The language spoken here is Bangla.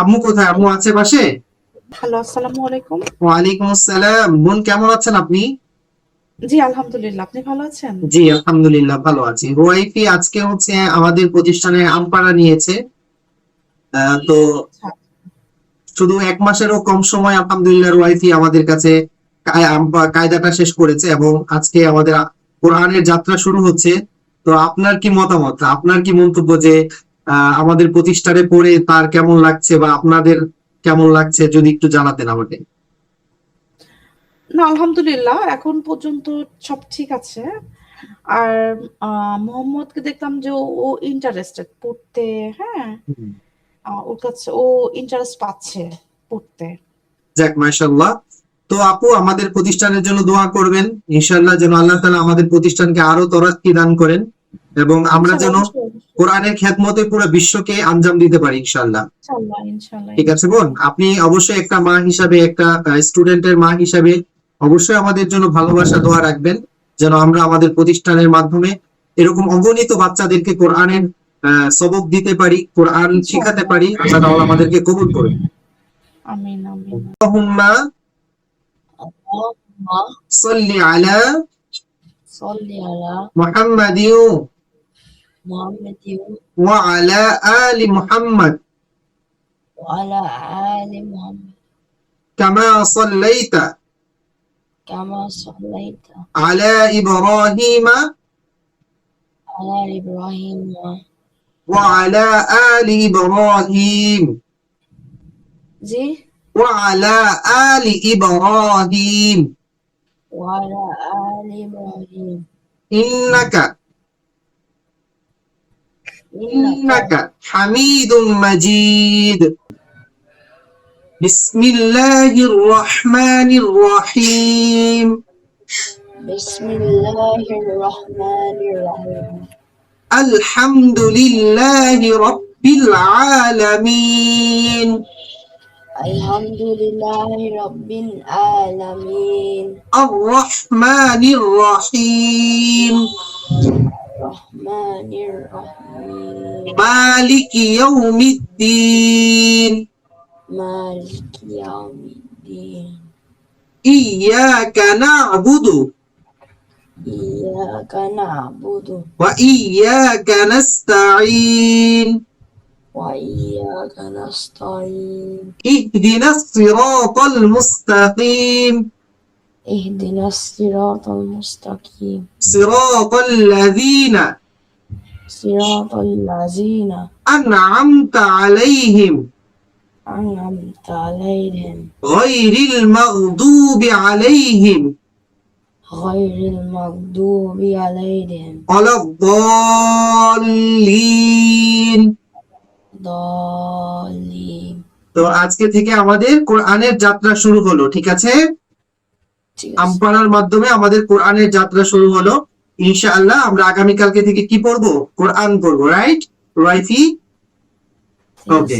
আম্মু কোথায়? আম্মু আছে পাশে? হ্যালো, আসসালামু আলাইকুম। ওয়ালাইকুম আসসালাম। বোন কেমন আছেন আপনি? জি, আলহামদুলিল্লাহ। আপনি ভালো আছেন? জি আলহামদুলিল্লাহ ভালো আছি। ওয়াইফি আজকে হচ্ছে আমাদের প্রতিষ্ঠানে আমপাড়া নিয়েছে। তো আচ্ছা। শুধু 1 মাসেরও কম সময় আলহামদুলিল্লাহ ওয়াইফি আমাদের কাছে কায়দাটা শেষ করেছে এবং আজকে আমাদের কোরআনের যাত্রা শুরু হচ্ছে। তো আপনার কি মতামত, আপনার কি মন্তব্য যে আমাদের প্রতিষ্ঠানে পড়ে তার কেমন লাগছে বা আপনাদের কেমন লাগছে যদি একটু জানাতেন আমাকে। না, আলহামদুলিল্লাহ এখন পর্যন্ত সব ঠিক আছে। আর মোহাম্মদকে দেখলাম যে ও ইন্টারেস্টেড পড়তে, হ্যাঁ? হুম। ওর কাছে ও ইন্টারেস্ট পাচ্ছে পড়তে। যাক মাশাআল্লাহ। তো আপু আমাদের প্রতিষ্ঠানের জন্য দোয়া করবেন, ইনশাআল্লাহ যেন আল্লাহ তাআলা আমাদের প্রতিষ্ঠানকে আরো তরাক্কি দান করেন এবং আমরা ইনশাআল্লাহ, যেন অবশ্যই, অবশ্যই। কোরআনের খেদমতে পুরো বিশ্বকে আঞ্জাম দিতে পারি ইনশাআল্লাহ। ইনশাআল্লাহ, ইনশাআল্লাহ, ঠিক আছে বোন, ইনশাআল্লাহ। আপনি অবশ্যই একটা মা হিসাবে, একটা স্টুডেন্টের মা হিসাবে অবশ্যই আমাদের জন্য ভালোবাসা দোয়া রাখবেন, যেন আমরা আমাদের প্রতিষ্ঠানের মাধ্যমে এরকম অগণিত বাচ্চাদেরকে কোরআনের সবক দিতে পারি, কোরআন শিখাতে ইনশাআল্লাহ। পারি। আল্লাহ তাআলা আমাদেরকে কবুল করুন। আমিন, আমিন। আল্লাহুম্মা اللهم সাল্লি আলা صل على মুহাম্মাদিন محمد ওয়া আলা আলি মুহাম্মাদ وعلى آل محمد কামা সাল্লাইতা كما صليت আলা ইব্রাহিমা على إبراهيم ওয়া আলা আলি ইব্রাহিম زي ওয়া আলা আলি ইব্রাহিম وعلى آل إبراهيم ইন্নাকা إنك হামিদুম মাজিদ। বিসমিল্লাহির রহমানির রহিম। بسم الله الرحمن الرحيم আলহামদুলিল্লাহি রাব্বিল আলামিন। الحمد لله رب العالمين আর রহমানির রহিম। الرحمن الرحيم মালিকি ইয়াউমিদ্দিন। مالك يوم الدين ইয়াকা না'বুদু إياك نعبد ওয়া ইয়াকা নাস্তাঈন। وإياك نستعين ইহদিনাস সিরাতাল মুস্তাকিম اهدنا الصراط المستقيم সিরাতাল লাযীনা صراط الذين আন'আমতা আলাইহিম أنعمت عليهم গায়রিল মাগদুবি আলাইহিম غير المغضوب عليهم ওয়ালাদ-দাল্লিন। ضالين তো আজকে থেকে আমাদের কোরআনের যাত্রা শুরু হলো, ঠিক আছে? ঠিক আছে। আমপাড়ার মাধ্যমে আমাদের কোরআনের যাত্রা শুরু হলো। ইনশাআল্লাহ আমরা আগামীকালকে থেকে কি পড়বো? কোরআন পড়বো, রাইট ওয়াইফি? ঠিক আছে। ওকে।